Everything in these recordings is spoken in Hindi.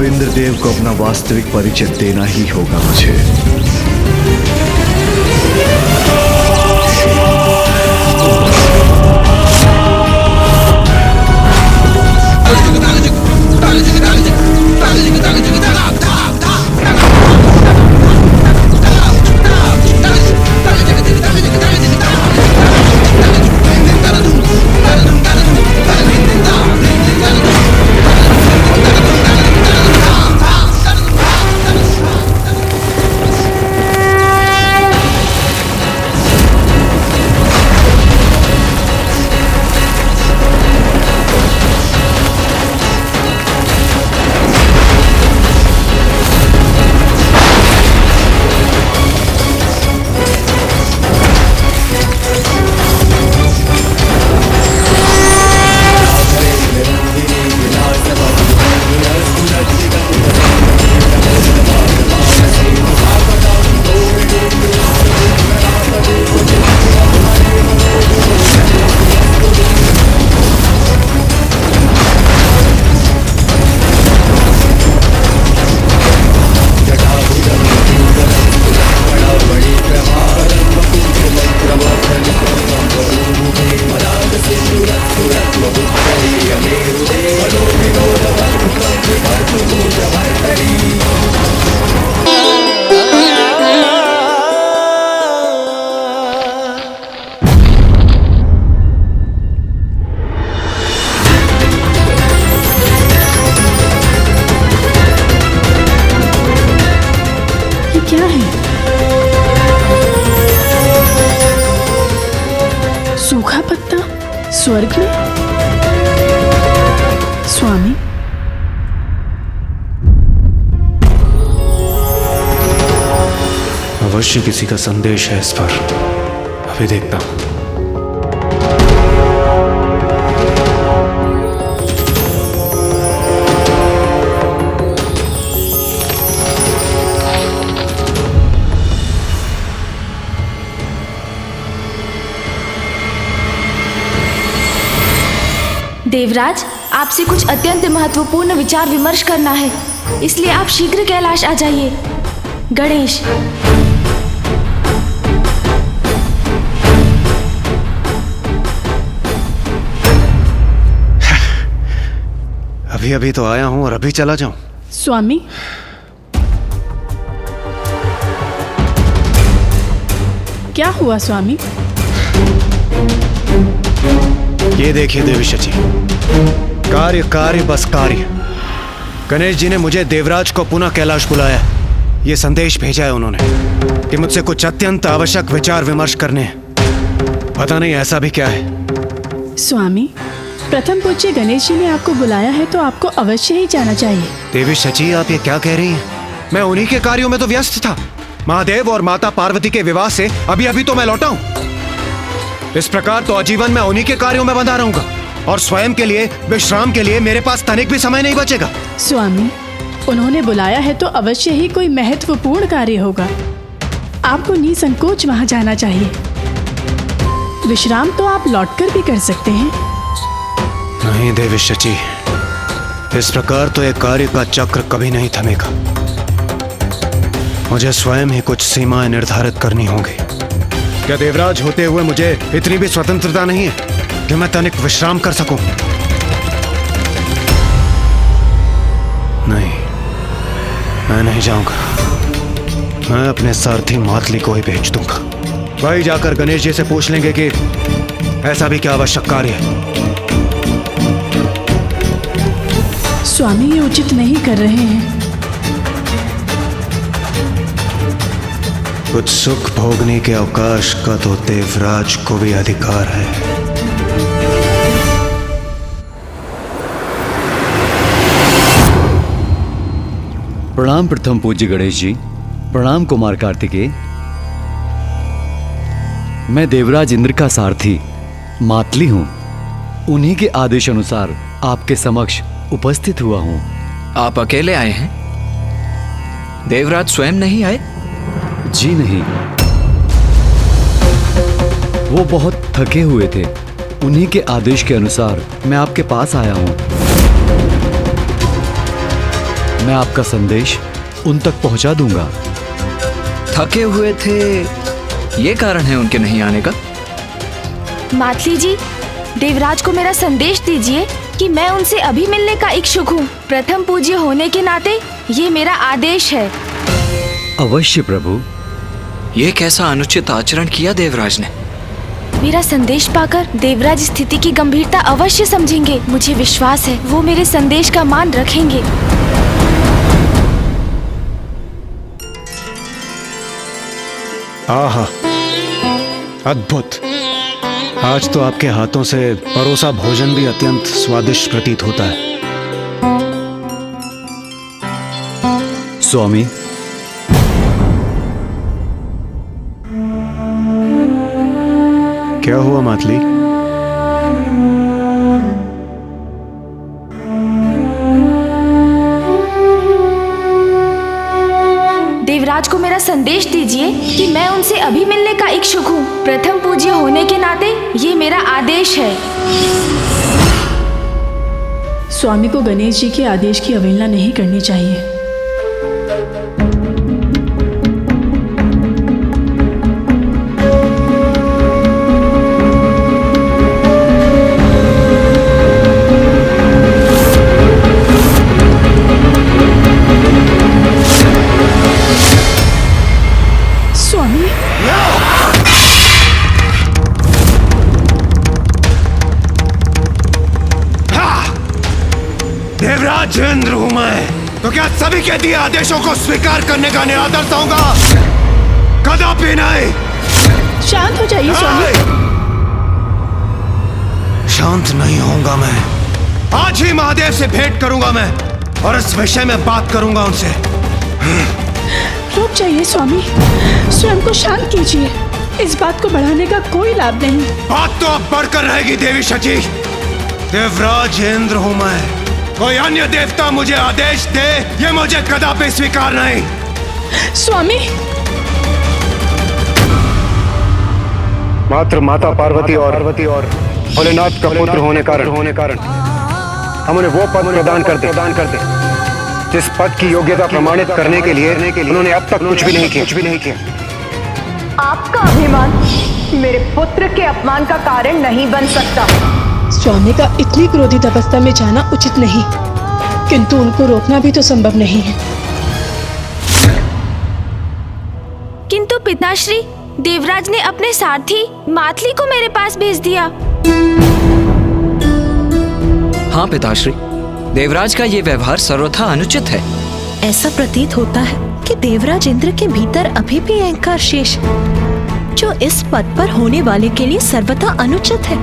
अब इंद्रदेव को अपना वास्तविक परिचय देना ही होगा मुझे। क्या है? सूखा पत्ता स्वर्ग में? स्वामी, अवश्य किसी का संदेश है इस पर। अभी देखता हूं। देवराज, आपसे कुछ अत्यंत महत्वपूर्ण विचार विमर्श करना है, इसलिए आप शीघ्र कैलाश आ जाइए। गणेश। अभी अभी तो आया हूं और अभी चला जाऊं? स्वामी, क्या हुआ स्वामी? ये देखिए देवी शची, कार्य कार्य बस कार्य। गणेश जी ने मुझे देवराज को पुनः कैलाश बुलाया। ये संदेश भेजा है उन्होंने कि मुझसे कुछ अत्यंत आवश्यक विचार विमर्श करने हैं। पता नहीं ऐसा भी क्या है। स्वामी, प्रथम पूज्य गणेश जी ने आपको बुलाया है तो आपको अवश्य ही जाना चाहिए। देवी शची, आप ये क्या कह रही हैं? मैं उन्हीं के कार्यों में तो व्यस्त था। महादेव और माता पार्वती के विवाह से अभी अभी तो मैं लौटा हूं। इस प्रकार तो आजीवन मैं उन्हीं के कार्यों में बंधा रहूंगा और स्वयं के लिए, विश्राम के लिए मेरे पास तनिक भी समय नहीं बचेगा। स्वामी, उन्होंने बुलाया है तो अवश्य ही कोई महत्वपूर्ण कार्य होगा। आपको निसंकोच वहां जाना चाहिए। विश्राम तो आप लौटकर भी कर सकते हैं। नहीं देवी शची, इस प्रकार तो एक कार्य का चक्र कभी नहीं थमेगा। मुझे स्वयं ही कुछ सीमाएं निर्धारित करनी होंगी। क्या देवराज होते हुए मुझे इतनी भी स्वतंत्रता नहीं है कि मैं तनिक विश्राम कर सकूं? नहीं, मैं नहीं जाऊंगा। मैं अपने सारथी मातली को ही भेज दूंगा। वही जाकर गणेश जी से पूछ लेंगे कि ऐसा भी क्या आवश्यक कार्य है। स्वामी, ये उचित नहीं कर रहे हैं। कुछ सुख भोगने के अवकाश का तो देवराज को भी अधिकार है। प्रणाम प्रथम पूज्य गणेश जी। प्रणाम कुमार कार्तिकेय। मैं देवराज इंद्र का सारथी मातली हूं। उन्हीं के आदेश अनुसार आपके समक्ष उपस्थित हुआ हूं। आप अकेले आए हैं? देवराज स्वयं नहीं आए? जी नहीं, वो बहुत थके हुए थे। उन्हीं के आदेश के अनुसार मैं आपके पास आया हूं। मैं आपका संदेश उन तक पहुंचा दूंगा। थके हुए थे, ये कारण है उनके नहीं आने का। मातली जी, देवराज को मेरा संदेश दीजिए कि मैं उनसे अभी मिलने का इच्छुक हूँ। प्रथम पूज्य होने के नाते ये मेरा आदेश है। अवश्य प्रभु। ये कैसा अनुचित आचरण किया देवराज ने? मेरा संदेश पाकर देवराज स्थिति की गंभीरता अवश्य समझेंगे। मुझे विश्वास है वो मेरे संदेश का मान रखेंगे। आहा, अद्भुत। आज तो आपके हाथों से परोसा भोजन भी अत्यंत स्वादिष्ट प्रतीत होता है। स्वामी, क्या हुआ मातली? देवराज को मेरा संदेश दीजिए कि मैं उनसे अभी मिलने का इच्छुक हूँ। प्रथम पूज्य होने के नाते ये मेरा आदेश है। स्वामी को गणेश जी के आदेश की अवहेलना नहीं करनी चाहिए। स्वामी, देवराज इंद्र हूं मैं, तो क्या सभी के दिए आदेशों को स्वीकार करने का निरादर होगा? कदापि नहीं। शांत हो जाइए स्वामी। शांत नहीं होऊंगा मैं। आज ही महादेव से भेंट करूंगा मैं और इस विषय में बात करूंगा उनसे। रुक जाइए स्वामी, स्वयं को शांत कीजिए। इस बात को बढ़ाने का कोई लाभ नहीं। बात तो अब बढ़कर रहेगी देवी शची। देवराज इंद्र हूं मैं, कोई अन्य देवता मुझे आदेश दे ये मुझे कदापि स्वीकार नहीं। स्वामी, मात्र माता पार्वती और भोलेनाथ का पुत्र होने कारण हम उन्हें वो पद प्रदान करते जिस पद की योग्यता प्रमाणित करने के लिए उन्होंने अब तक कुछ भी नहीं किया। आपका अभिमान मेरे पुत्र के अपमान का कारण नहीं बन सकता। स्वामी का इतनी क्रोधित अवस्था में जाना उचित नहीं, किंतु उनको रोकना भी तो संभव नहीं है। किंतु पिताश्री, देवराज ने अपने सारथी मातली को मेरे पास भेज दिया। हाँ पिताश्री, देवराज का ये व्यवहार सर्वथा अनुचित है। ऐसा प्रतीत होता है कि देवराज इंद्र के भीतर अभी भी अहंकार शेष है, जो इस पद पर होने वाले के लिए सर्वथा अनुचित है।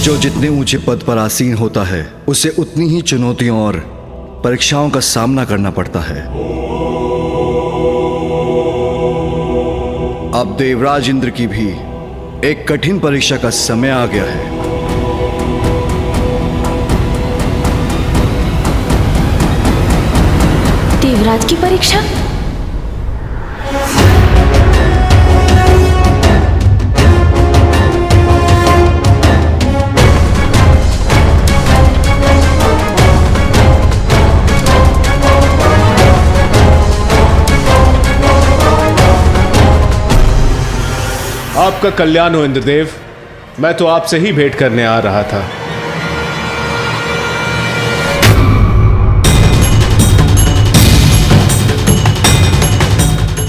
जो जितने ऊंचे पद पर आसीन होता है उसे उतनी ही चुनौतियों और परीक्षाओं का सामना करना पड़ता है। अब देवराज इंद्र की भी एक कठिन परीक्षा का समय आ गया है। देवराज की परीक्षा? आपका कल्याण हो इंद्रदेव। मैं तो आपसे ही भेंट करने आ रहा था।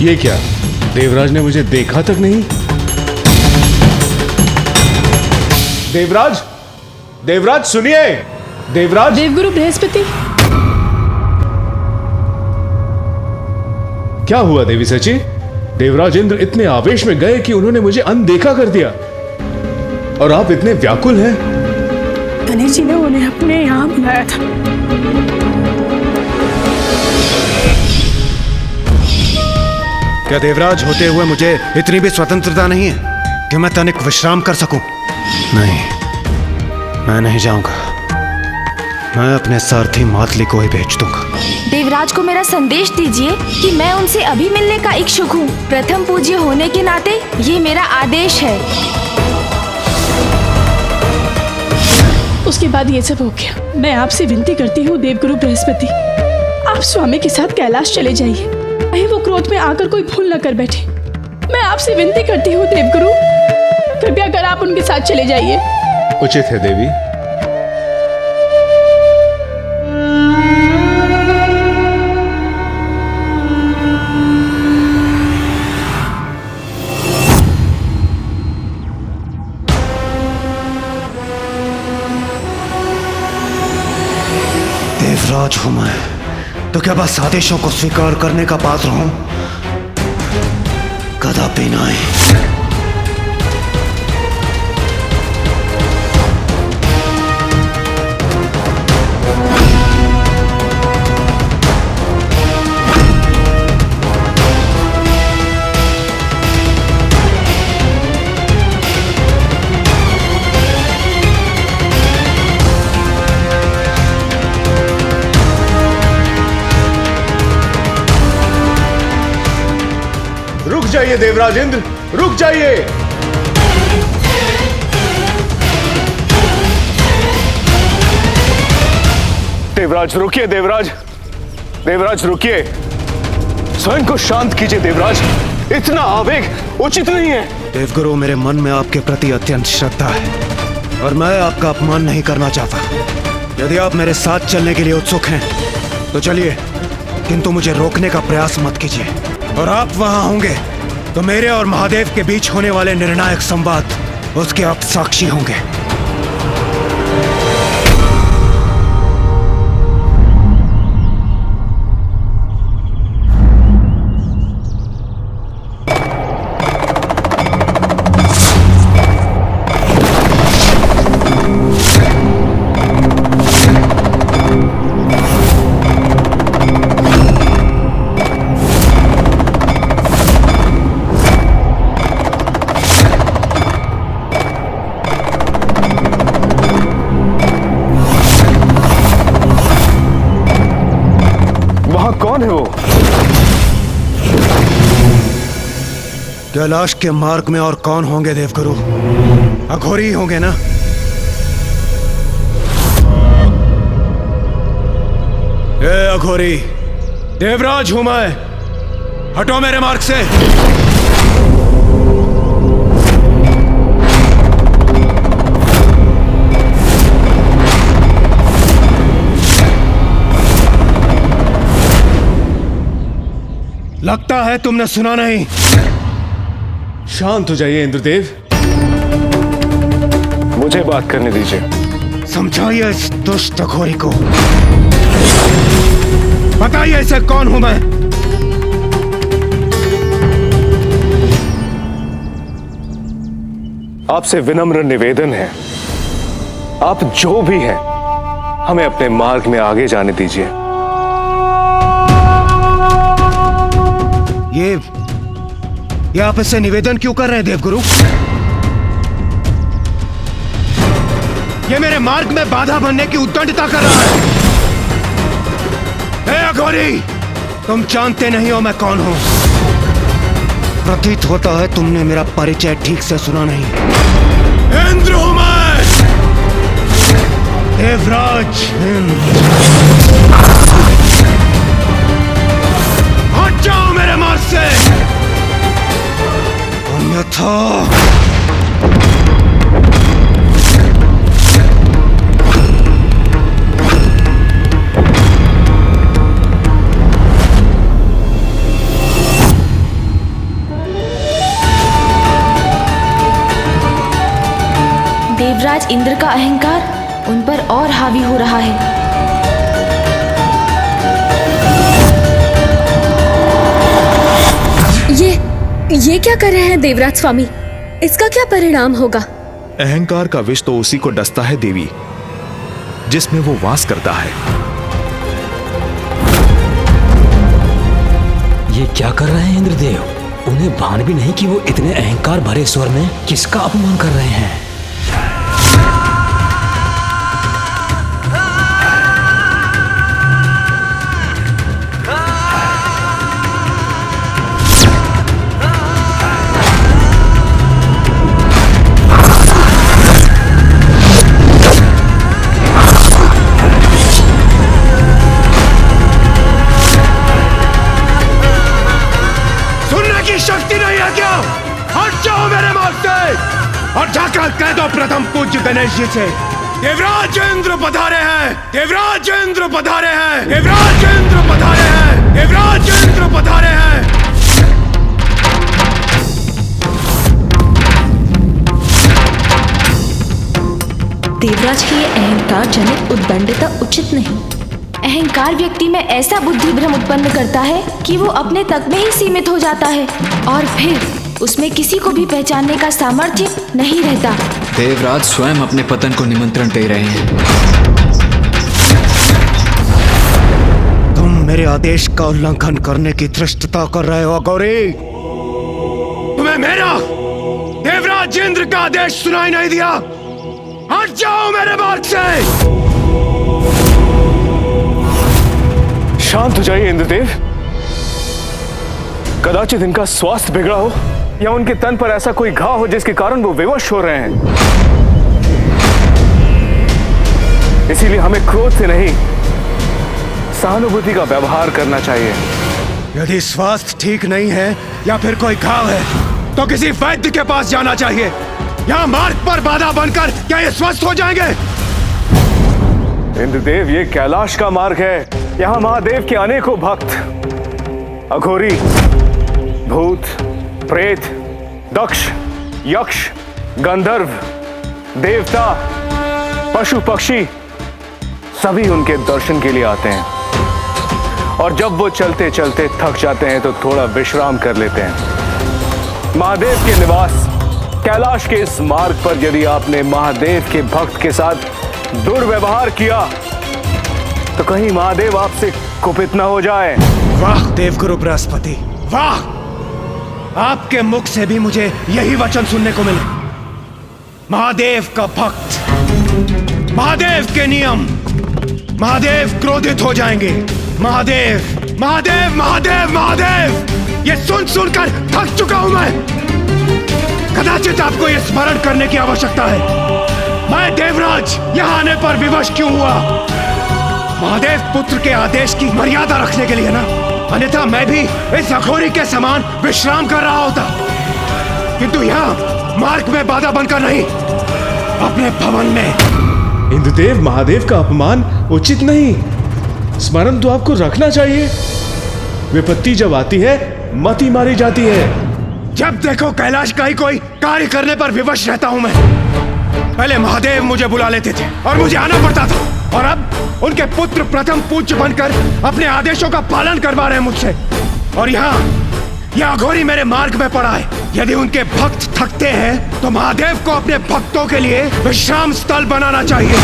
ये क्या, देवराज ने मुझे देखा तक नहीं? देवराज, देवराज सुनिए। देवराज। देवगुरु बृहस्पति। क्या हुआ देवी सची? देवराज इंद्र इतने आवेश में गए कि उन्होंने मुझे अनदेखा कर दिया, और आप इतने व्याकुल हैं। गणेश जी ने उन्हें अपने यहाँ बुलाया था। क्या देवराज होते हुए मुझे इतनी भी स्वतंत्रता नहीं है कि मैं तनिक विश्राम कर सकूं? नहीं, मैं नहीं जाऊंगा। मैं अपने सारथी मातली को ही भेज दूंगा। देवराज को मेरा संदेश दीजिए कि मैं उनसे अभी मिलने का इच्छुक हूँ। प्रथम पूज्य होने के नाते ये मेरा आदेश है। उसके बाद ये सब हो गया। मैं आपसे विनती करती हूँ देवगुरु बृहस्पति, आप स्वामी के साथ कैलाश चले जाइए, कहीं वो क्रोध में आकर कोई भूल न कर बैठे। मैं आपसे विनती करती हूँ देवगुरु, कृपया कर आप उनके साथ चले जाइए। उचित है देवी। देवराज हूं मैं, तो क्या बस आदेशों को स्वीकार करने का पात्र हूं? कदापि नहीं। रुक जाइए देवराज इंद्र, रुक जाइए। देवराज रुकिए, देवराज, देवराज रुकिए। स्वयं को शांत कीजिए देवराज, इतना आवेग उचित नहीं है। देवगुरु, मेरे मन में आपके प्रति अत्यंत श्रद्धा है और मैं आपका अपमान नहीं करना चाहता। यदि आप मेरे साथ चलने के लिए उत्सुक हैं तो चलिए, किंतु मुझे रोकने का प्रयास मत कीजिए। और आप वहां होंगे तो मेरे और महादेव के बीच होने वाले निर्णायक संवाद, उसके आप साक्षी होंगे। कौन है वो? कैलाश के मार्ग में और कौन होंगे देवगुरु? अघोरी होंगे ना? ए अघोरी, देवराज हूं मैं, हटो मेरे मार्ग से। लगता है तुमने सुना नहीं। शांत हो जाइए इंद्रदेव, मुझे बात करने दीजिए। समझाइए इस दुष्ट अघोरी को, बताइए इसे कौन हूं मैं। आपसे विनम्र निवेदन है, आप जो भी हैं, हमें अपने मार्ग में आगे जाने दीजिए। ये आप इससे निवेदन क्यों कर रहे हैं देवगुरु? ये मेरे मार्ग में बाधा बनने की उद्दंडता कर रहा है। हे अघोरी, तुम जानते नहीं हो मैं कौन हूं। प्रतीत होता है तुमने मेरा परिचय ठीक से सुना नहीं। इंद्र हूं मैं, देवराज इंद्र। हट जाओ मेरे मार्ग से, अन्यथा देवराज इंद्र का अहंकार उन पर और हावी हो रहा है। ये क्या कर रहे हैं देवराज स्वामी? इसका क्या परिणाम होगा? अहंकार का विष तो उसी को डसता है देवी, जिसमें वो वास करता है। ये क्या कर रहे हैं इंद्रदेव? उन्हें भान भी नहीं कि वो इतने अहंकार भरे स्वर में किसका अपमान कर रहे हैं। शक्ति नहीं है क्या? हट जाओ मेरे मार्ग से और जाकर कह दो प्रथम पूज्य गणेश जी से, देवराज इंद्र पधारे हैं, देवराज इंद्र पधारे हैं, देवराज इंद्र पधारे हैं, देवराज इंद्र पधारे हैं। देवराज की ये अहंकार जनित उद्दंडता उचित नहीं। अहंकार व्यक्ति में ऐसा बुद्धि भ्रम उत्पन्न करता है कि वो अपने तक में ही सीमित हो जाता है और फिर उसमें किसी को भी पहचानने का सामर्थ्य नहीं रहता। देवराज स्वयं अपने पतन को निमंत्रण दे रहे हैं। तुम मेरे आदेश का उल्लंघन करने की धृष्टता कर रहे हो गौरी। तुम्हें मेरा देवराज इंद्र का आदेश सुनाई नहीं दिया? हट जाओ मेरे मार्ग से। शांत हो जाइए इंद्रदेव। कदाचित इनका स्वास्थ्य बिगड़ा हो या उनके तन पर ऐसा कोई घाव हो जिसके कारण वो विवश हो रहे हैं। इसीलिए हमें क्रोध से नहीं, सहानुभूति का व्यवहार करना चाहिए। यदि स्वास्थ्य ठीक नहीं है या फिर कोई घाव है तो किसी वैद्य के पास जाना चाहिए। यहाँ मार्ग पर बाधा बनकर क्या ये स्वस्थ हो जाएंगे? इंद्रदेव, ये कैलाश का मार्ग है। यहाँ महादेव के अनेकों भक्त अघोरी, भूत, प्रेत, दक्ष, यक्ष, गंधर्व, देवता, पशु पक्षी सभी उनके दर्शन के लिए आते हैं और जब वो चलते चलते थक जाते हैं तो थोड़ा विश्राम कर लेते हैं। महादेव के निवास कैलाश के इस मार्ग पर यदि आपने महादेव के भक्त के साथ दुर्व्यवहार किया तो कहीं महादेव आपसे कुपित न हो जाए। वाह देवगुरु बृहस्पति, वाह! आपके मुख से भी मुझे यही वचन सुनने को मिले। महादेव का भक्त, महादेव के नियम, महादेव क्रोधित हो जाएंगे। महादेव महादेव महादेव महादेव, ये सुन सुनकर थक चुका हूं मैं। कदाचित आपको ये स्मरण करने की आवश्यकता है, मैं देवराज यहाँ आने पर विवश क्यों हुआ? महादेव पुत्र के आदेश की मर्यादा रखने के लिए ना, अन्यथा मैं भी इस अघोरी के समान विश्राम कर रहा होता। किंतु यहाँ मार्ग में बाधा बनकर नहीं, अपने भवन में। इंद्रदेव, महादेव का अपमान उचित नहीं। स्मरण तो आपको रखना चाहिए। विपत्ति जब आती है मति मारी जाती है। जब देखो कैलाश का ही कोई कार्य करने पर विवश रहता हूं मैं। पहले महादेव मुझे बुला लेते थे और मुझे आना पड़ता था, और अब उनके पुत्र प्रथम पूज्य बनकर अपने आदेशों का पालन करवा रहे हैं मुझसे। और यहाँ यह अघोरी मेरे मार्ग में पड़ा है। यदि उनके भक्त थकते हैं तो महादेव को अपने भक्तों के लिए विश्राम स्थल बनाना चाहिए।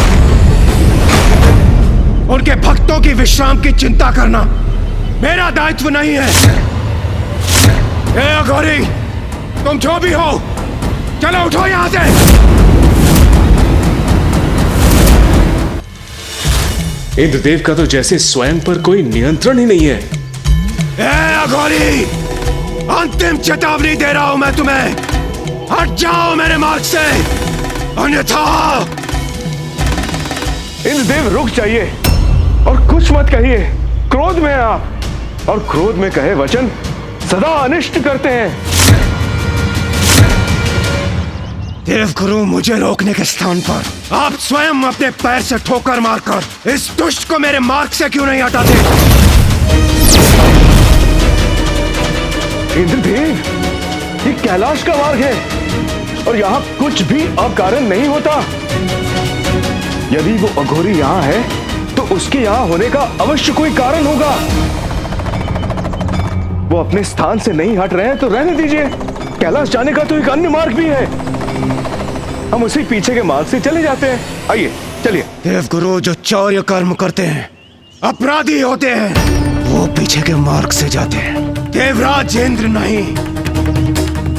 उनके भक्तों की विश्राम की चिंता करना मेरा दायित्व नहीं है। ए अघोरी, तुम जो भी हो, चलो उठो यहां से। इंद्रदेव का तो जैसे स्वयं पर कोई नियंत्रण ही नहीं है। ए अघोरी, अंतिम चेतावनी दे रहा हूं मैं तुम्हें, हट जाओ मेरे मार्ग से, अन्यथा। इंद्रदेव रुक जाइए और कुछ मत कहिए। क्रोध में आप, और क्रोध में कहे वचन सदा अनिष्ट करते हैं। देवगुरु, मुझे रोकने के स्थान पर आप स्वयं अपने पैर से ठोकर मारकर इस दुष्ट को मेरे मार्ग से क्यों नहीं हटाते? इंद्रदेव, ये कैलाश का मार्ग है और यहाँ कुछ भी अकारण नहीं होता। यदि वो अघोरी यहाँ है तो उसके यहाँ होने का अवश्य कोई कारण होगा। वो अपने स्थान से नहीं हट रहे हैं तो रहने दीजिए। कैलाश जाने का तो एक अन्य मार्ग भी है, हम उसी पीछे के मार्ग से चले जाते हैं। आइए चलिए। देवगुरु जो चौर्य कर्म करते हैं, अपराधी होते हैं, वो पीछे के मार्ग से जाते हैं, देवराज इंद्र नहीं।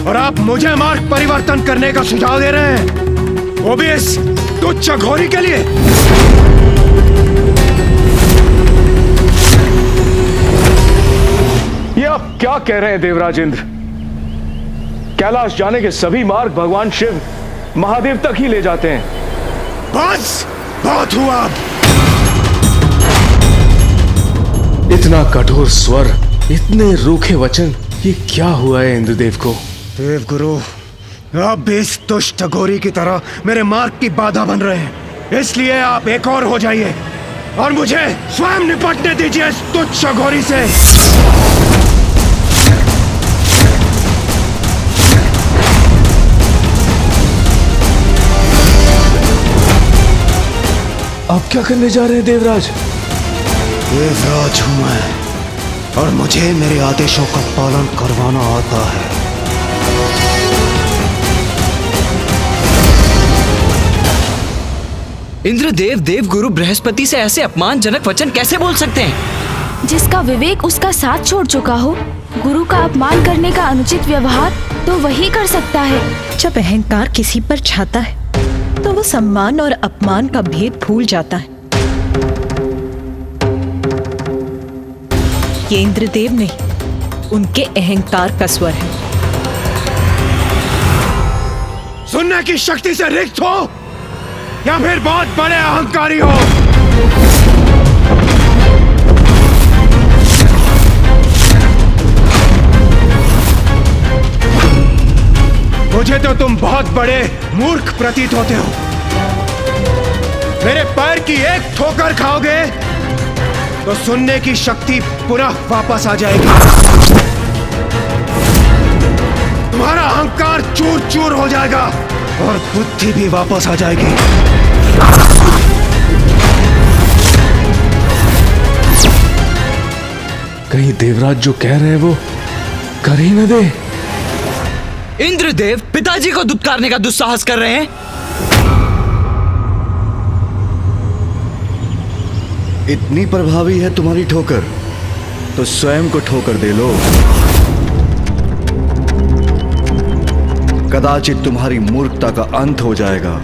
और आप मुझे मार्ग परिवर्तन करने का सुझाव दे रहे हैं, वो भी इस तुच्छ अघोरी के लिए। ये आप क्या कह रहे हैं देवराज इंद्र? कैलाश जाने के सभी मार्ग भगवान शिव महादेव तक ही ले जाते हैं। बस बहुत हुआ। इतना कठोर स्वर, इतने रूखे वचन, ये क्या हुआ है इंद्रदेव को? देवगुरु, आप भी इस दुष्ट अघोरी की तरह मेरे मार्ग की बाधा बन रहे हैं, इसलिए आप एक और हो जाइए और मुझे स्वयं निपटने दीजिए इस तुच्छ अघोरी से। आप क्या करने जा रहे हैं देवराज? देवराज हूं मैं और मुझे मेरे आदेशों का पालन करवाना आता है। इंद्रदेव देवगुरु बृहस्पति से ऐसे अपमानजनक वचन कैसे बोल सकते हैं? जिसका विवेक उसका साथ छोड़ चुका हो, गुरु का अपमान करने का अनुचित व्यवहार तो वही कर सकता है। जब अहंकार किसी पर छाता है तो वो सम्मान और अपमान का भेद भूल जाता है। ये इंद्रदेव नहीं, उनके अहंकार का स्वर है। सुनने की शक्ति से रिक्त हो या फिर बहुत बड़े अहंकारी हो। मुझे तो तुम बहुत बड़े मूर्ख प्रतीत होते हो। मेरे पैर की एक ठोकर खाओगे तो सुनने की शक्ति पुनः वापस आ जाएगी। तुम्हारा अहंकार चूर चूर हो जाएगा और बुद्धि भी वापस आ जाएगी। कहीं देवराज जो कह रहे हैं वो कर ही न दे। इंद्रदेव पिताजी को दुत्कारने का दुस्साहस कर रहे हैं। इतनी प्रभावी है तुम्हारी ठोकर तो स्वयं को ठोकर दे लो। कदाचित तुम्हारी मूर्खता का अंत हो जाएगा।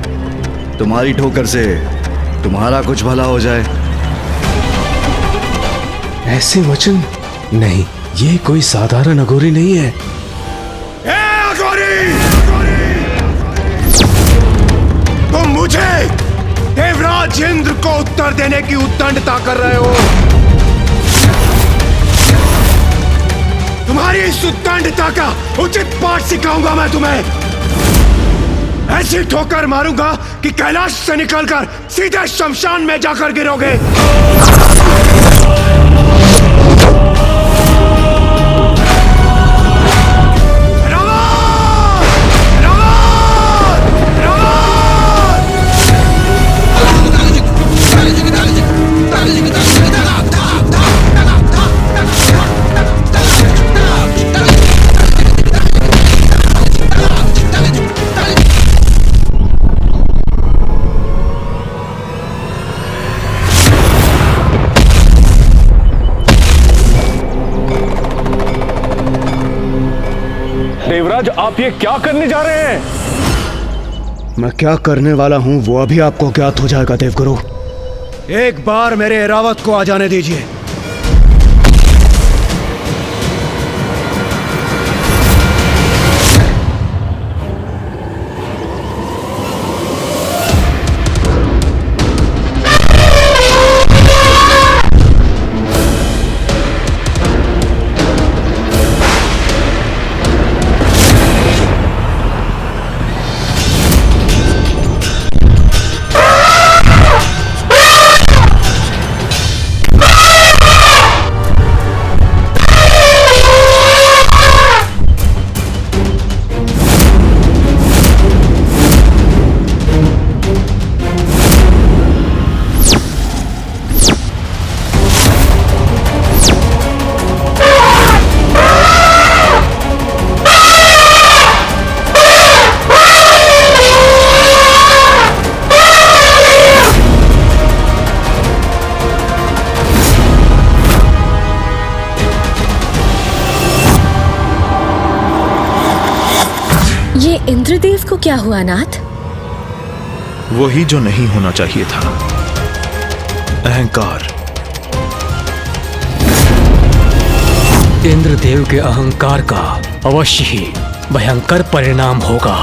तुम्हारी ठोकर से तुम्हारा कुछ भला हो जाए। ऐसे वचन नहीं, ये कोई साधारण अघोरी नहीं है। तुम मुझे देवराज इंद्र को उत्तर देने की उद्दंडता कर रहे हो। तुम्हारी इस उद्दंडता का उचित पाठ सिखाऊंगा मैं तुम्हें। ऐसी ठोकर मारूंगा कि कैलाश से निकलकर सीधे शमशान में जाकर गिरोगे। देवराज, आप ये क्या करने जा रहे हैं? मैं क्या करने वाला हूं वो अभी आपको ज्ञात हो जाएगा देवगुरु। एक बार मेरे ऐरावत को आ जाने दीजिए। इंद्रदेव को क्या हुआ नाथ? वही जो नहीं होना चाहिए था, अहंकार। इंद्रदेव के अहंकार का अवश्य ही भयंकर परिणाम होगा।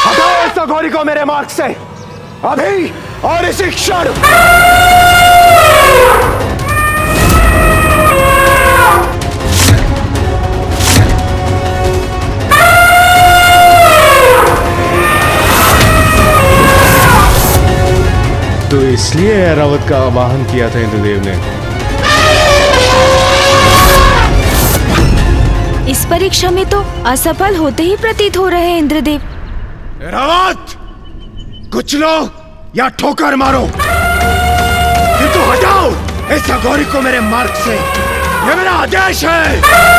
हटाओ इस अघोरी को मेरे मार्ग से, अभी और इसी क्षण। इसलिए ऐरावत का आवाहन किया था इंद्रदेव ने। इस परीक्षा में तो असफल होते ही प्रतीत हो रहे हैं इंद्रदेव। ऐरावत, कुचलो या ठोकर मारो, किंतु हटाओ इस अघोरी को मेरे मार्ग से। ये मेरा आदेश है।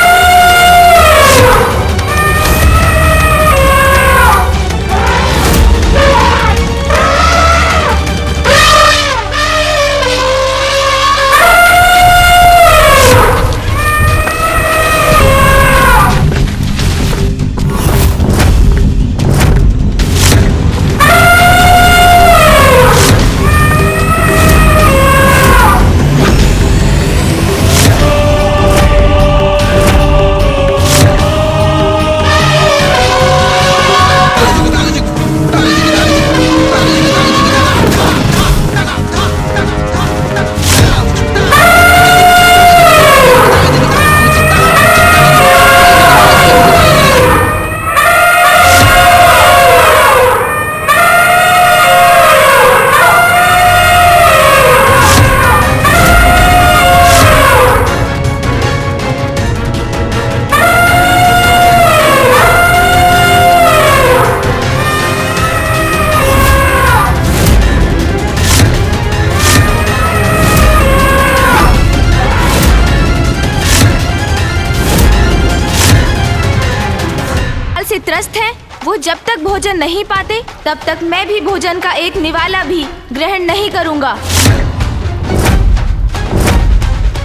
त्रस्त हैं, वो जब तक भोजन नहीं पाते तब तक मैं भी भोजन का एक निवाला भी ग्रहण नहीं करूंगा।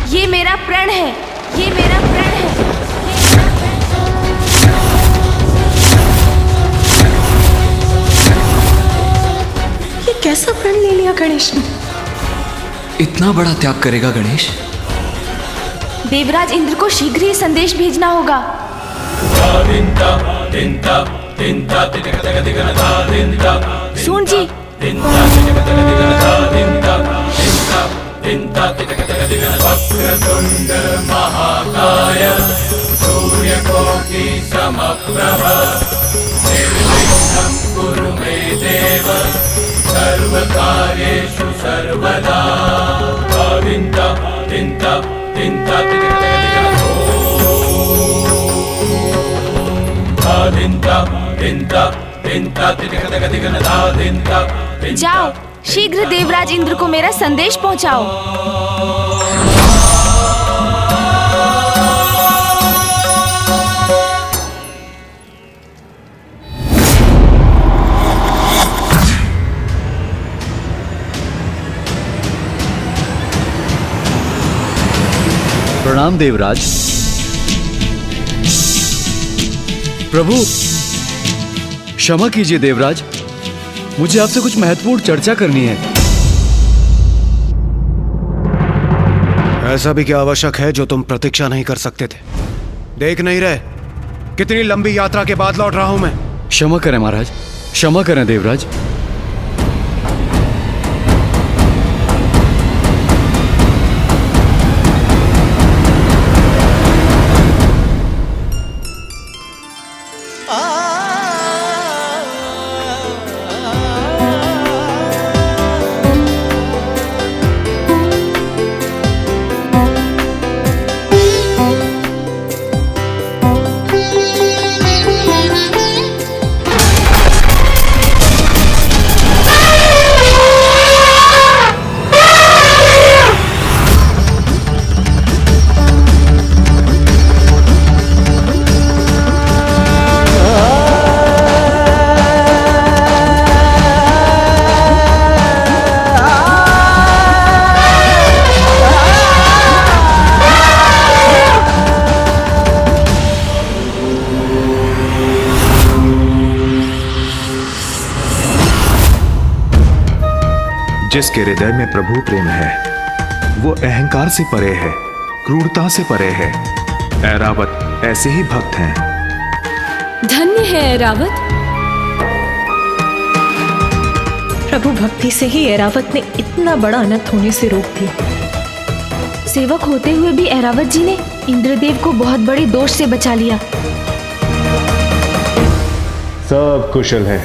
ये मेरा प्रण है, ये मेरा प्रण है। ये कैसा प्रण ले लिया गणेश ने? इतना बड़ा त्याग करेगा गणेश? देवराज इंद्र को शीघ्र ही संदेश भेजना होगा। सुन जी, महाकाय सूर्यकोटि समप्रभ निर्विघ्नं कुरु मे देव सर्वकार्येषु सर्वदा। जाओ, शीघ्र देवराज इंद्र को मेरा संदेश पहुंचाओ। प्रणाम देवराज। प्रभु क्षमा कीजिए देवराज, मुझे आपसे कुछ महत्वपूर्ण चर्चा करनी है। ऐसा भी क्या आवश्यक है जो तुम प्रतीक्षा नहीं कर सकते थे? देख नहीं रहे कितनी लंबी यात्रा के बाद लौट रहा हूं मैं। क्षमा करें महाराज, क्षमा करें देवराज। जिसके हृदय में प्रभु प्रेम है वो अहंकार से परे है, क्रूरता से परे है। ऐरावत ऐसे ही भक्त हैं। धन्य है ऐरावत। प्रभु भक्ति से ही ऐरावत ने इतना बड़ा अनर्थ होने से रोक दिया। सेवक होते हुए भी ऐरावत जी ने इंद्रदेव को बहुत बड़े दोष से बचा लिया। सब कुशल है,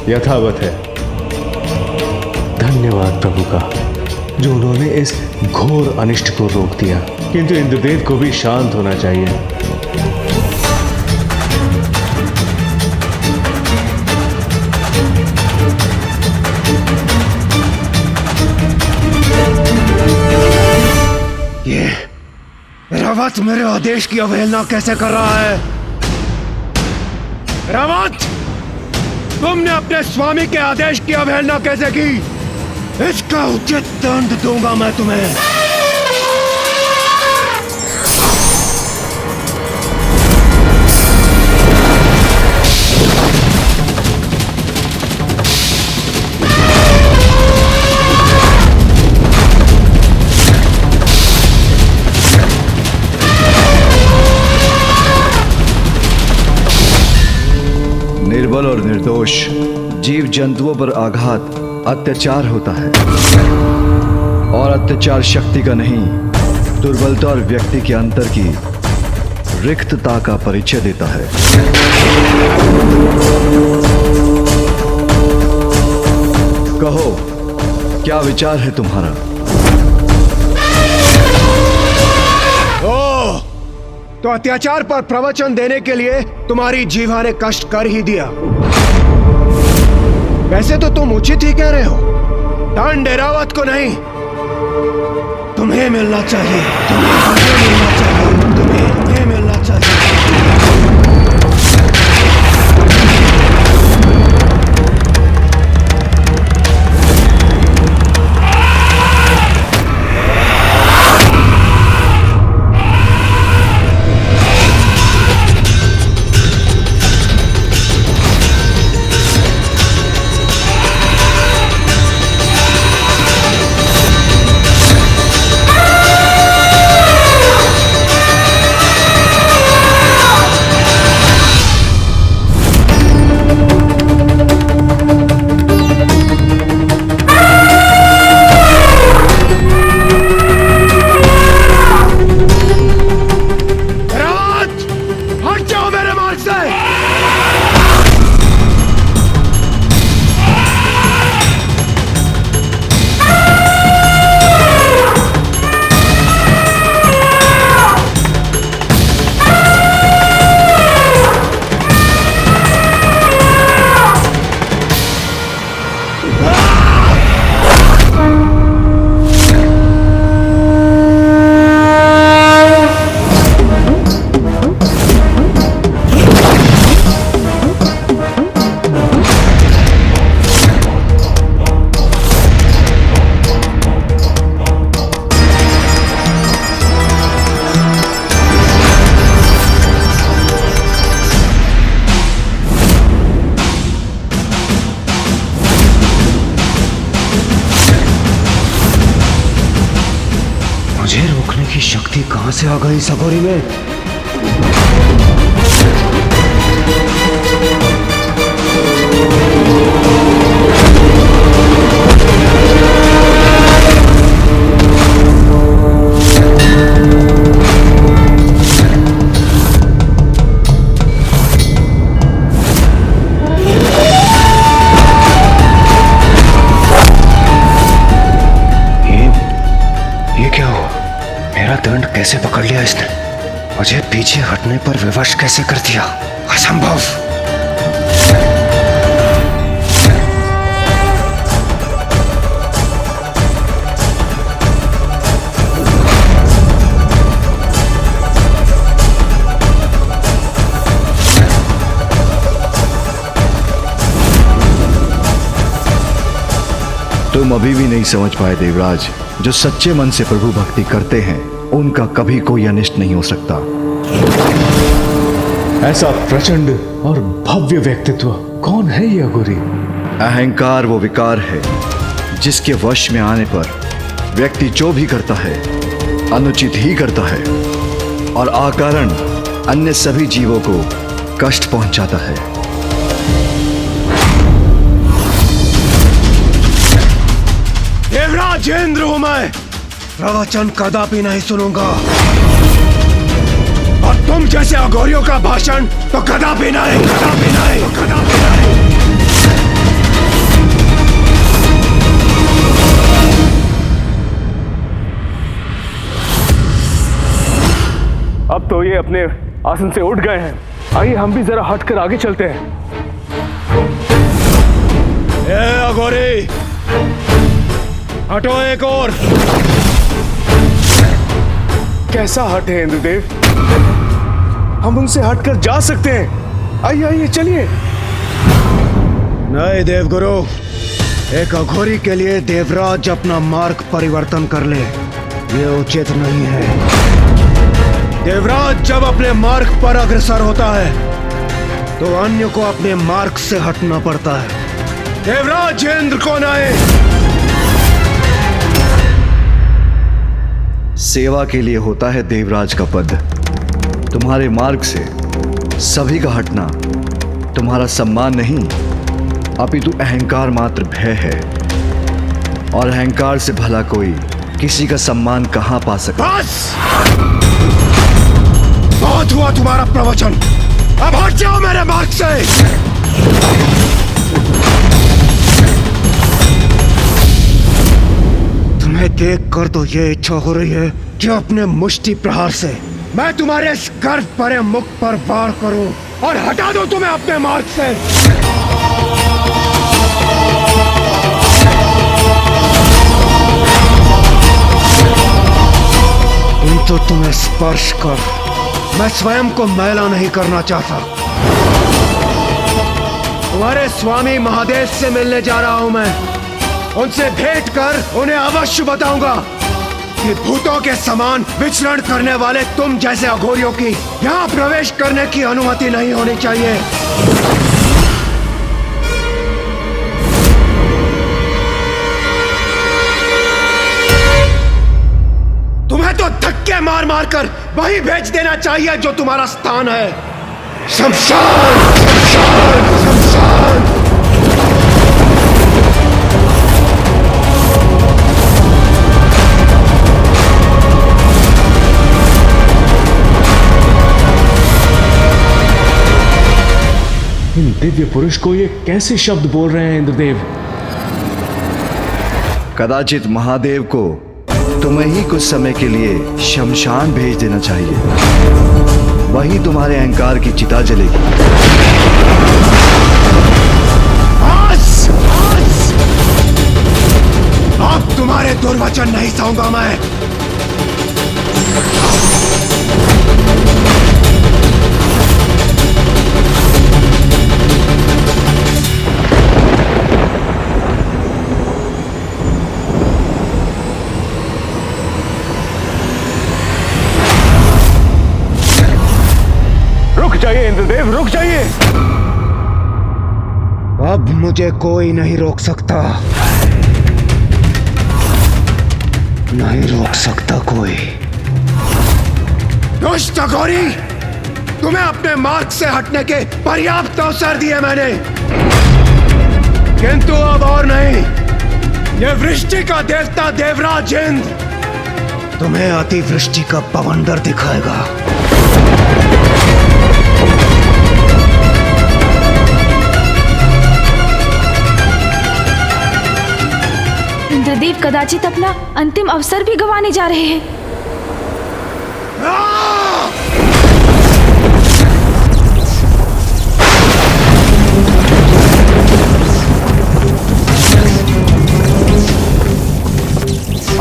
यथावत है। धन्यवाद प्रभु का, जो उन्होंने इस घोर अनिष्ट को रोक दिया। किंतु इंद्रदेव को भी शांत होना चाहिए। ये रावत मेरे आदेश की अवहेलना कैसे कर रहा है? रावत, तुमने अपने स्वामी के आदेश की अवहेलना कैसे की? इसका उचित दंड दूंगा मैं तुम्हें। निर्बल और निर्दोष जीव जंतुओं पर आघात अत्याचार होता है, और अत्याचार शक्ति का नहीं, दुर्बलता और व्यक्ति के अंतर की रिक्तता का परिचय देता है। कहो, क्या विचार है तुम्हारा? ओ, तो अत्याचार पर प्रवचन देने के लिए तुम्हारी जीवा ने कष्ट कर ही दिया। वैसे तो तुम उचित ही कह रहे हो, दंड एरावत को नहीं, तुम्हें मिलना चाहिए। तुम्हें मिलना चाहिए। तुम्हें मिलना चाहिए। मुझे रोकने की शक्ति कहां से आ गई इस अघोरी में? दंड कैसे पकड़ लिया इसने? मुझे पीछे हटने पर विवश कैसे कर दिया? असंभव। तुम अभी भी नहीं समझ पाए देवराज, जो सच्चे मन से प्रभु भक्ति करते हैं उनका कभी कोई अनिष्ट नहीं हो सकता। ऐसा प्रचंड और भव्य व्यक्तित्व कौन है ये अघोरी? अहंकार वो विकार है जिसके वश में आने पर व्यक्ति जो भी करता है अनुचित ही करता है और अकारण अन्य सभी जीवों को कष्ट पहुंचाता है। देवराज इंद्र हूं मैं, प्रवचन कदापि नहीं सुनूंगा, और तुम जैसे अघोरियों का भाषण तो कदापि नहीं, कदापि नहीं, कदापि नहीं। अब तो ये अपने आसन से उठ गए हैं। आइए हम भी जरा हटकर आगे चलते हैं। ए अघोरी, हटो एक और। कैसा हटे इंद्रदेव? हम उनसे हटकर जा सकते हैं। आइए आइए चलिए। नहीं देवगुरु, एक अघोरी के लिए देवराज अपना मार्ग परिवर्तन कर ले, ये उचित नहीं है। देवराज जब अपने मार्ग पर अग्रसर होता है तो अन्य को अपने मार्ग से हटना पड़ता है। देवराज इंद्र कौन आए? सेवा के लिए होता है देवराज का पद। तुम्हारे मार्ग से सभी का हटना तुम्हारा सम्मान नहीं, अपितु अहंकार मात्र भय है, और अहंकार से भला कोई किसी का सम्मान कहां पा सकता। बस! बहुत हुआ तुम्हारा प्रवचन, अब हट जाओ मेरे मार्ग से। तुम्हें देखकर तो ये इच्छा हो रही है कि अपने मुष्टि प्रहार से मैं तुम्हारे इस गर्व भरे मुख पर वार करूं और हटा दूं तुम्हें अपने मार्ग से। तो तुम्हें स्पर्श कर मैं स्वयं को मैला नहीं करना चाहता। तुम्हारे स्वामी महादेव से मिलने जा रहा हूं मैं। उनसे भेंट कर उन्हें अवश्य बताऊंगा कि भूतों के समान विचरण करने वाले तुम जैसे अघोरियों की यहां प्रवेश करने की अनुमति नहीं होनी चाहिए। तुम्हें तो धक्के मार मार कर वही भेज देना चाहिए जो तुम्हारा स्थान है। शमशान, शमशान, शमशान। इन दिव्य पुरुष को ये कैसे शब्द बोल रहे हैं इंद्रदेव? कदाचित महादेव को तुम्हें ही कुछ समय के लिए शमशान भेज देना चाहिए, वही तुम्हारे अहंकार की चिता जलेगी। अब तुम्हारे दुर्वचन नहीं सहूंगा मैं। जाइए इंद्रदेव, रुक जाइए। अब मुझे कोई नहीं रोक सकता, नहीं रोक सकता कोई। दुष्ट अघोरी, तुम्हें अपने मार्ग से हटने के पर्याप्त अवसर दिए मैंने, किंतु अब और नहीं। ये वृष्टि का देवता देवराज इंद्र तुम्हें अतिवृष्टि का बवंडर दिखाएगा। इंद्रदेव कदाचित अपना अंतिम अवसर भी गंवाने जा रहे हैं।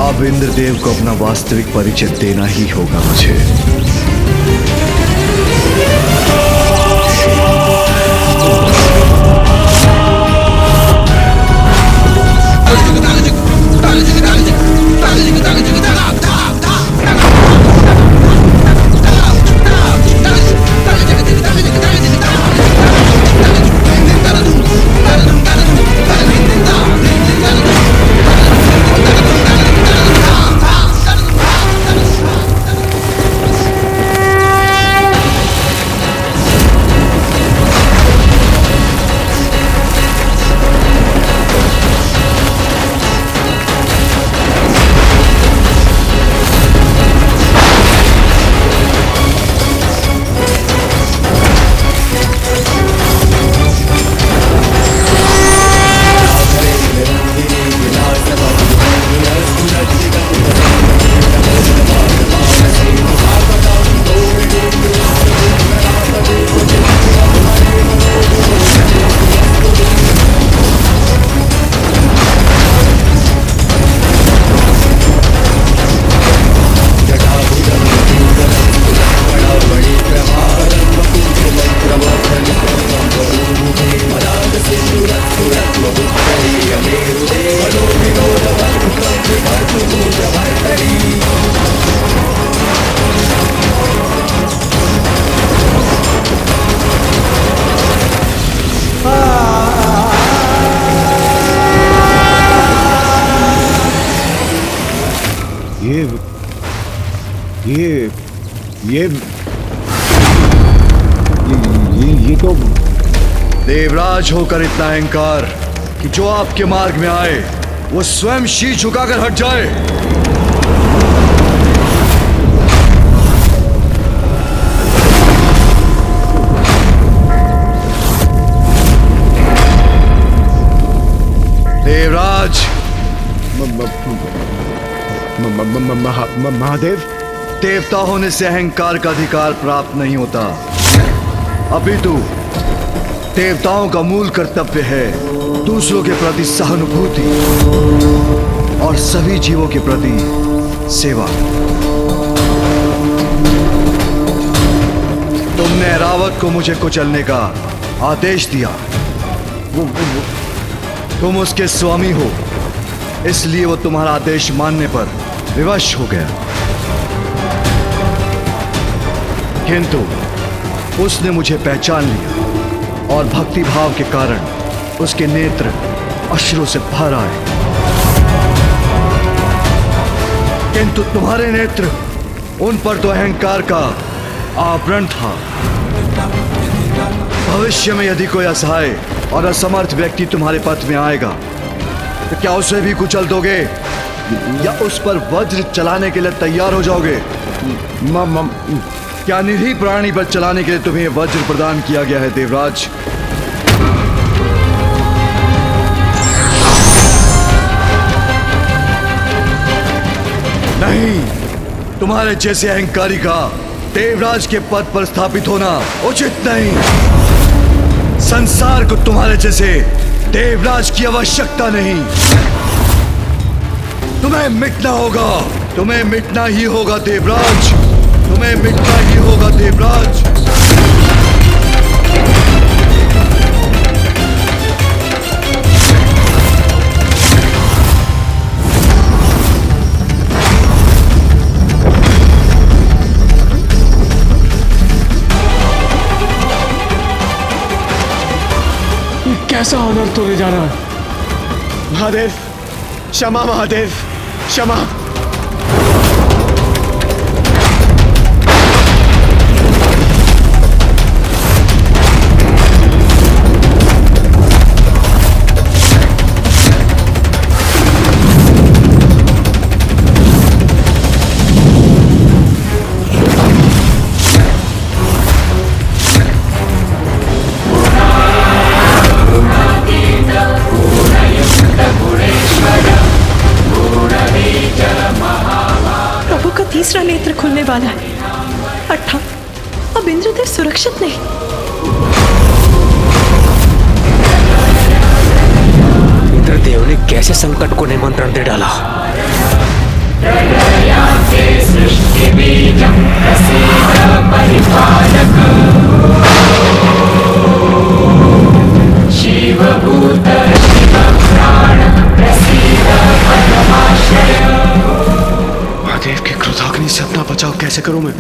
अब इंद्रदेव को अपना वास्तविक परिचय देना ही होगा मुझे। ये तो देवराज होकर इतना अहंकार कि जो आपके मार्ग में आए वो स्वयं शीश झुकाकर हट जाए। देवराज, महादेव, देवता होने से अहंकार का अधिकार प्राप्त नहीं होता। अपितु देवताओं का मूल कर्तव्य है दूसरों के प्रति सहानुभूति और सभी जीवों के प्रति सेवा। तुमने ऐरावत को मुझे कुचलने का आदेश दिया। तुम उसके स्वामी हो, इसलिए वो तुम्हारा आदेश मानने पर विवश हो गया। किंतु उसने मुझे पहचान लिया और भक्ति भाव के कारण उसके नेत्र अश्रु से भर आए। किंतु तुम्हारे नेत्र, उन पर तो अहंकार का आवरण था। भविष्य में यदि कोई असहाय और असमर्थ व्यक्ति तुम्हारे पथ में आएगा तो क्या उसे भी कुचल दोगे या उस पर वज्र चलाने के लिए तैयार हो जाओगे? क्या निरीह प्राणी पर चलाने के लिए तुम्हें वज्र प्रदान किया गया है देवराज? नहीं, तुम्हारे जैसे अहंकारी का देवराज के पद पर स्थापित होना उचित नहीं। संसार को तुम्हारे जैसे देवराज की आवश्यकता नहीं। तुम्हें मिटना होगा, तुम्हें मिटना ही होगा देवराज, तुम्हें मिटना ही होगा देवराज। कैसा ऑनर तोड़े जा रहा है? महादेव, क्षमा महादेव, क्षमा। तीसरा नेत्र खुलने वाला है अर्थात अब इंद्रदेव सुरक्षित नहीं। इंद्रदेव ने कैसे संकट को निमंत्रण दे डाला? महादेव की क्रोधाग्नि से अपना बचाव कैसे करूं मैं?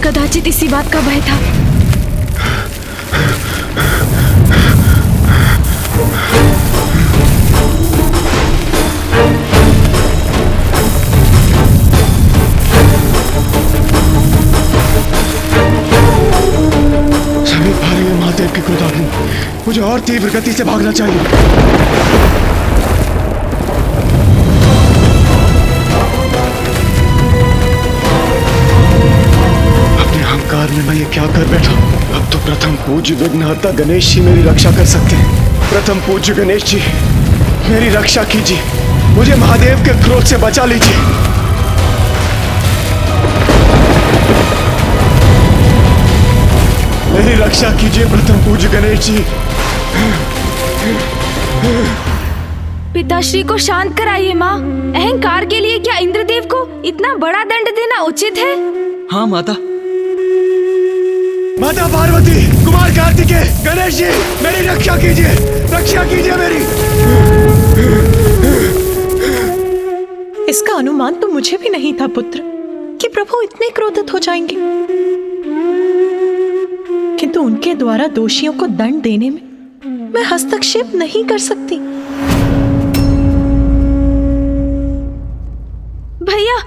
कदाचित इसी बात का भय था। समीप आ रही है महादेव की क्रोधाग्नि। मुझे और तीव्र गति से भागना चाहिए। में मैं ये क्या कर बैठा? अब तो प्रथम पूज्य विघ्नहर्ता गणेश जी मेरी रक्षा कर सकते हैं। प्रथम पूज्य गणेश जी मेरी रक्षा कीजिए, मुझे महादेव के क्रोध से बचा लीजिए। मेरी रक्षा कीजिए प्रथम पूज्य गणेश जी। पिताश्री को शांत कराइए माँ। अहंकार के लिए क्या इंद्रदेव को इतना बड़ा दंड देना उचित है? हाँ माता। माता पार्वती, कुमार कार्तिकेय, गणेश जी, मेरी रक्षा कीजिए मेरी। इसका अनुमान तो मुझे भी नहीं था पुत्र कि प्रभु इतने क्रोधित हो जाएंगे, किंतु उनके द्वारा दोषियों को दंड देने में मैं हस्तक्षेप नहीं कर सकती। भैया,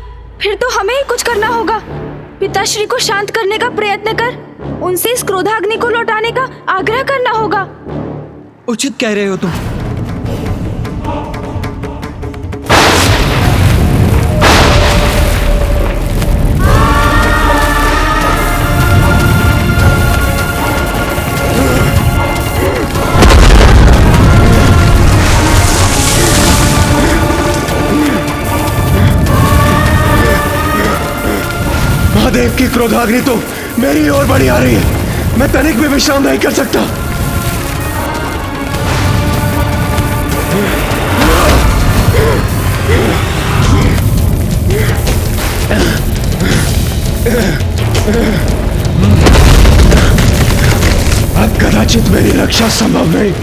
फिर तो हमें ही कुछ करना होगा। पिताश्री को शांत करने का प्रयत्न कर, उनसे इस क्रोधाग्नि को लौटाने का आग्रह करना होगा। उचित कह रहे हो तुम। महादेव की क्रोधाग्नि तो मेरी ओर बढ़ी आ रही है। मैं तनिक भी विश्राम नहीं कर सकता। अब कदाचित मेरी रक्षा संभव नहीं।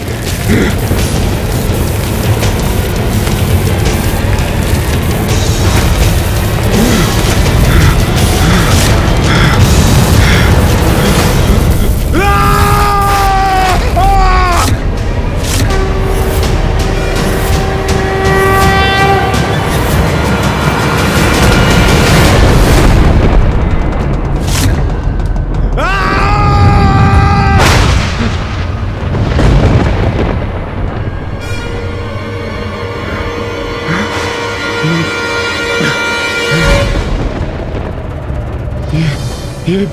ये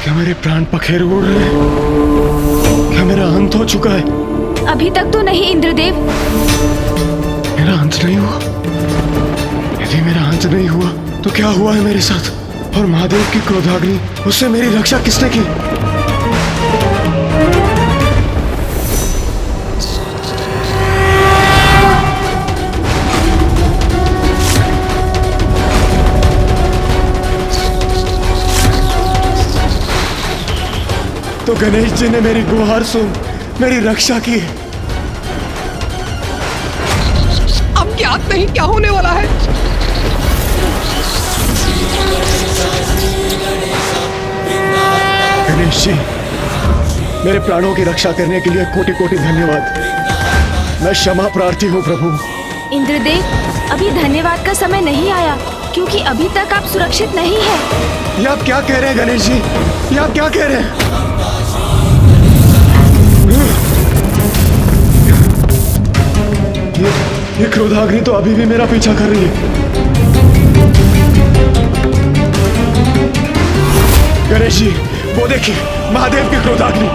क्या मेरे प्राण पखेरु उड़ रहे हैं? क्या मेरा अंत हो चुका है? अभी तक तो नहीं इंद्रदेव। मेरा अंत नहीं हुआ? यदि मेरा अंत नहीं हुआ तो क्या हुआ है मेरे साथ? और महादेव की क्रोधाग्नि, उससे मेरी रक्षा किसने की? तो गणेश जी ने मेरी गुहार सुन मेरी रक्षा की। अब ज्ञात नहीं क्या होने वाला है। गणेश जी, मेरे प्राणों की रक्षा करने के लिए कोटि कोटि धन्यवाद। मैं क्षमा प्रार्थी हूँ प्रभु। इंद्रदेव, अभी धन्यवाद का समय नहीं आया, क्योंकि अभी तक आप सुरक्षित नहीं हैं। ये आप क्या कह रहे हैं गणेश जी? ये आप क्या कह रहे हैं? ये क्रोधाग्नि तो अभी भी मेरा पीछा कर रही है। गणेश जी, वो देखिए महादेव की क्रोधाग्नि।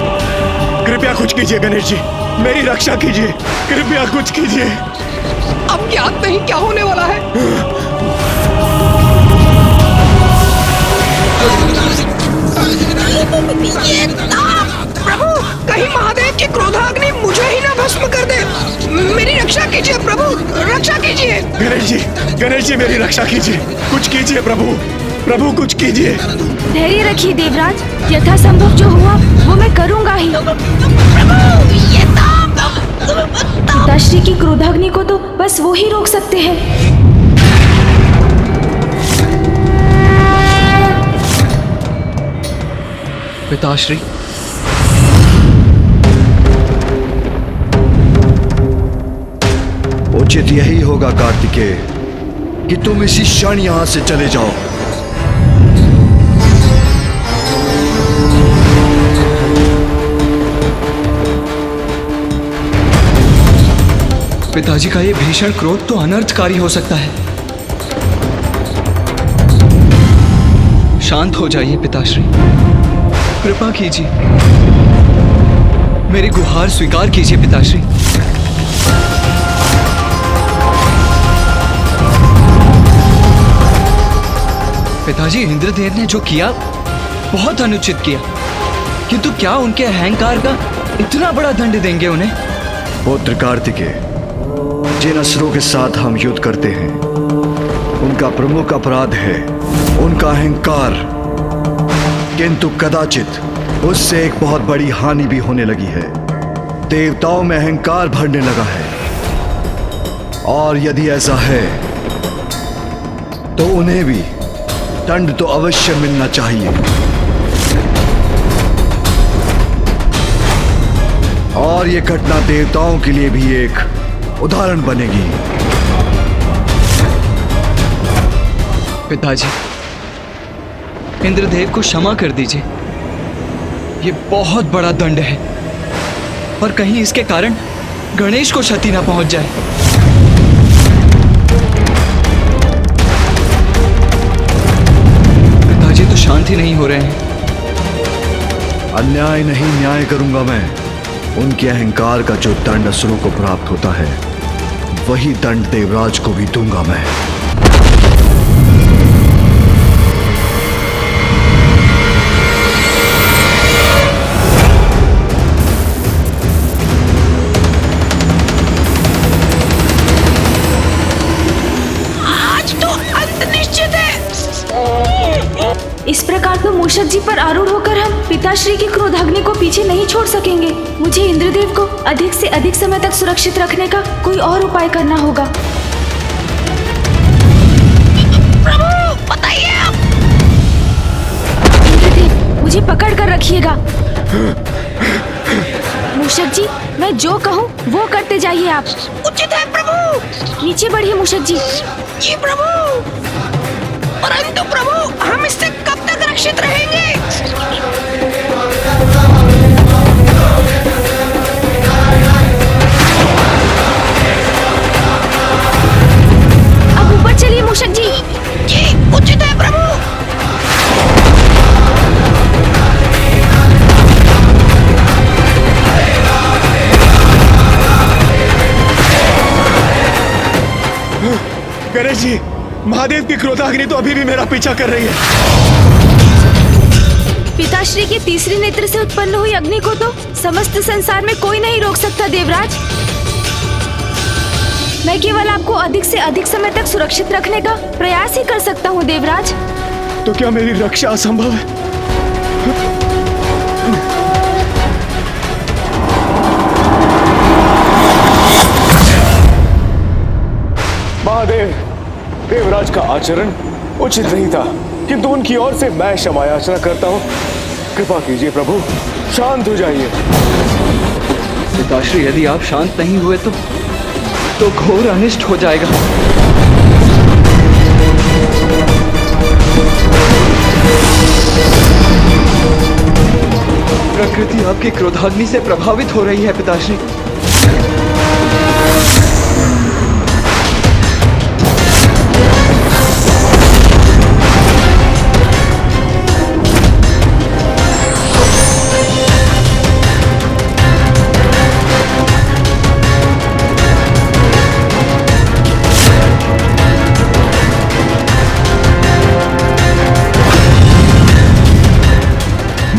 कृपया कुछ कीजिए गणेश जी, मेरी रक्षा कीजिए, कृपया कुछ कीजिए। अब ज्ञात नहीं क्या होने वाला है। प्रभु, कहीं महादेव की क्रोधाग्नि मुझे ही ना भस्म कर दे। मेरी रक्षा कीजिए प्रभु, रक्षा कीजिए। गणेश जी मेरी रक्षा कीजिए, कुछ कीजिए प्रभु, प्रभु कुछ कीजिए। धैर्य रखिए देवराज, यथासंभव जो हुआ वो मैं करूंगा ही। पिताश्री की क्रोधाग्नि को तो बस वो ही रोक सकते हैं। पिताश्री, उचित यही होगा कार्तिकेय कि तुम इसी क्षण यहां से चले जाओ। पिताजी का ये भीषण क्रोध तो अनर्थकारी हो सकता है। शांत हो जाइए पिताश्री, कृपा कीजिए, मेरी गुहार स्वीकार कीजिए पिताश्री। पिताजी, इंद्रदेव ने जो किया बहुत अनुचित किया। किंतु क्या उनके अहंकार का इतना बड़ा दंड देंगे उन्हें? पुत्र कार्तिकेय, जिन असुरों के साथ हम युद्ध करते हैं उनका प्रमुख अपराध है उनका अहंकार, किंतु कदाचित उससे एक बहुत बड़ी हानि भी होने लगी है। देवताओं में अहंकार भरने लगा है, और यदि ऐसा है तो उन्हें भी दंड तो अवश्य मिलना चाहिए। और ये घटना देवताओं के लिए भी एक उदाहरण बनेगी। पिताजी, इंद्रदेव को क्षमा कर दीजिए। ये बहुत बड़ा दंड है, और कहीं इसके कारण गणेश को क्षति ना पहुंच जाए। पिताजी तो शांत ही नहीं हो रहे हैं। अन्याय नहीं न्याय करूंगा मैं। उनके अहंकार का जो दंड असुरों को प्राप्त होता है वही दंड देवराज को भी दूंगा मैं। आज तो अंत निश्चित है। इस प्रकार तो मूषक जी पर आरूढ़ होकर हम पिताश्री की क्रोधाग्नि को पीछे नहीं छोड़ सकेंगे। मुझे इंद्रदेव को अधिक से अधिक समय तक सुरक्षित रखने का कोई और उपाय करना होगा। प्रभु बताइए आप। इंद्रदेव मुझे पकड़ कर रखिएगा। मूषक जी, मैं जो कहूँ वो करते जाइए आप। उचित है प्रभु। नीचे बढ़िए मूषक जी। जी प्रभु। परंतु प्रभु, हम इससे कब तक रक्षित रहेंगे? अब ऊपर चलिए मूषक जी। जी उचित है प्रभु। गणेश जी, महादेव की क्रोधाग्नि तो अभी भी मेरा पीछा कर रही है। पिताश्री के तीसरे नेत्र से उत्पन्न हुई अग्नि को तो समस्त संसार में कोई नहीं रोक सकता देवराज। मैं केवल आपको अधिक से अधिक समय तक सुरक्षित रखने का प्रयास ही कर सकता हूँ देवराज। तो क्या मेरी रक्षा असंभव है? महादेव, देवराज का आचरण उचित नहीं था, किंतु उनकी ओर से मैं क्षमा याचना करता हूँ। कृपा कीजिए प्रभु, शांत हो जाइए। पिताश्री, यदि आप शांत नहीं हुए तो घोर अनिष्ट हो जाएगा। प्रकृति आपकी क्रोधाग्नि से प्रभावित हो रही है पिताश्री।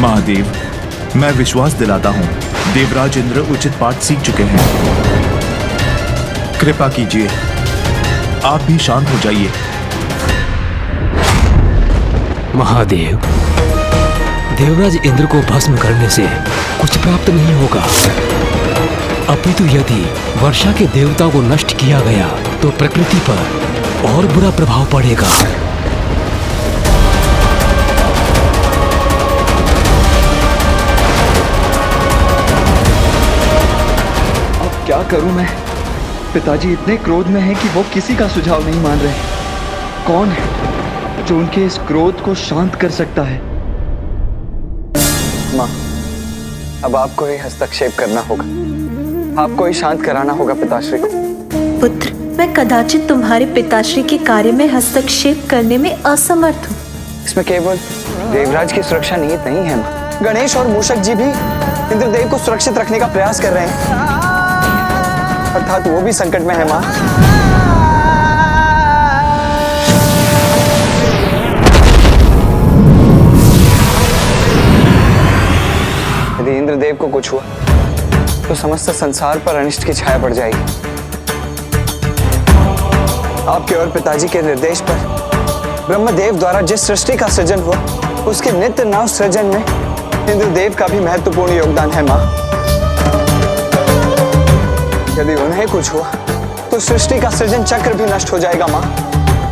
महादेव, मैं विश्वास दिलाता हूं देवराज इंद्र उचित पाठ सीख चुके हैं। कृपा कीजिए, आप भी शांत हो जाइए। महादेव, देवराज इंद्र को भस्म करने से कुछ प्राप्त नहीं होगा, अपितु यदि वर्षा के देवता को नष्ट किया गया तो प्रकृति पर और बुरा प्रभाव पड़ेगा। क्या करूं मैं? पिताजी इतने क्रोध में हैं कि वो किसी का सुझाव नहीं मान रहे। कौन है जो उनके इस क्रोध को शांत कर सकता है? माँ, अब आपको ही हस्तक्षेप करना होगा। आपको ही शांत कराना होगा पिताश्री को। पुत्र, मैं कदाचित तुम्हारे पिताश्री के कार्य में हस्तक्षेप करने में असमर्थ हूँ। इसमें केवल देवराज की सुरक्षा निहित नहीं है माँ। गणेश और मूषक जी भी इंद्रदेव को सुरक्षित रखने का प्रयास कर रहे हैं, अर्थात वो भी संकट में है माँ। इंद्रदेव को कुछ हुआ तो समस्त संसार पर अनिष्ट की छाया पड़ जाएगी। आपके और पिताजी के निर्देश पर ब्रह्मदेव द्वारा जिस सृष्टि का सृजन हुआ उसके नित्य नव सृजन में इंद्रदेव का भी महत्वपूर्ण योगदान है माँ। यदि उन्हें कुछ हुआ तो सृष्टि का सृजन चक्र भी नष्ट हो जाएगा माँ।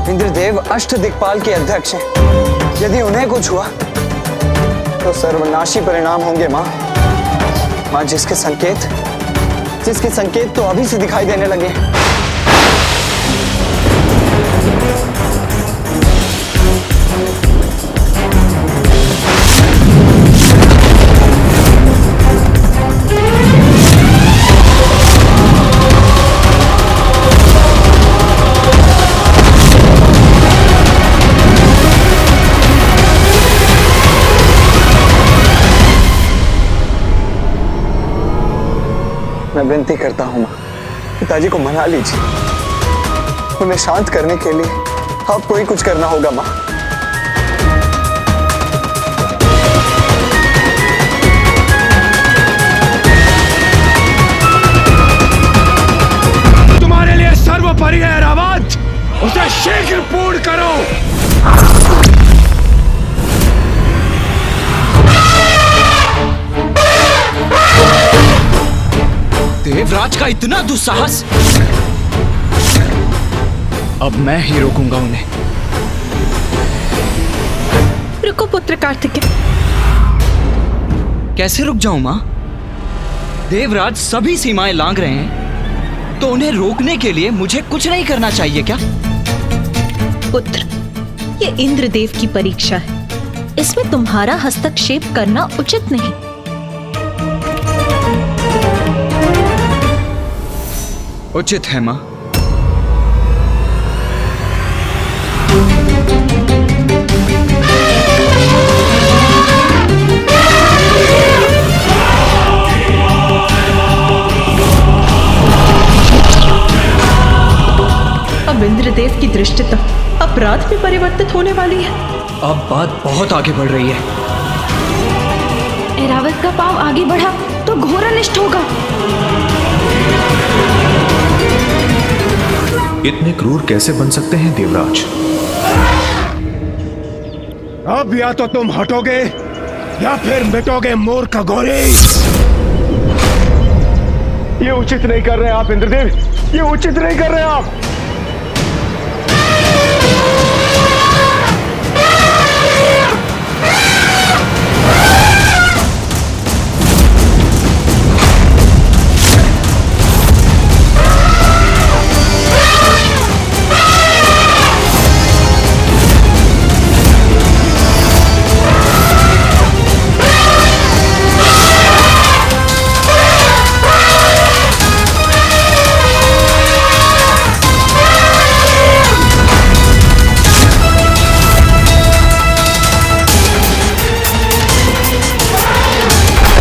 इंद्रदेव अष्ट दिक्पाल के अध्यक्ष हैं। यदि उन्हें कुछ हुआ तो सर्वनाशी परिणाम होंगे माँ। माँ जिसके संकेत तो अभी से दिखाई देने लगे। मैं विनती करता हूँ माँ, पिताजी को मना लीजिए। उन्हें शांत करने के लिए आपको ही कुछ करना होगा माँ। तुम्हारे लिए सर्वोपरि है ऐरावत, उसे शीघ्र पूर्ण करो। देवराज का इतना दुस्साहस! अब मैं ही रोकूंगा उन्हें। रुको पुत्र कार्तिकेय। कैसे रुक जाऊं मां? देवराज सभी सीमाएं लांघ रहे हैं, तो उन्हें रोकने के लिए मुझे कुछ नहीं करना चाहिए क्या? पुत्र, ये इंद्रदेव की परीक्षा है, इसमें तुम्हारा हस्तक्षेप करना उचित नहीं। उचित है मां। अब इंद्रदेव की दृष्टि तक अपराध में परिवर्तित होने वाली है। अब बात बहुत आगे बढ़ रही है। ऐरावत का पांव आगे बढ़ा तो घोर अनिष्ट होगा। इतने क्रूर कैसे बन सकते हैं देवराज? अब या तो तुम हटोगे या फिर मिटोगे मूर्ख घोरी। ये उचित नहीं कर रहे आप इंद्रदेव, ये उचित नहीं कर रहे आप।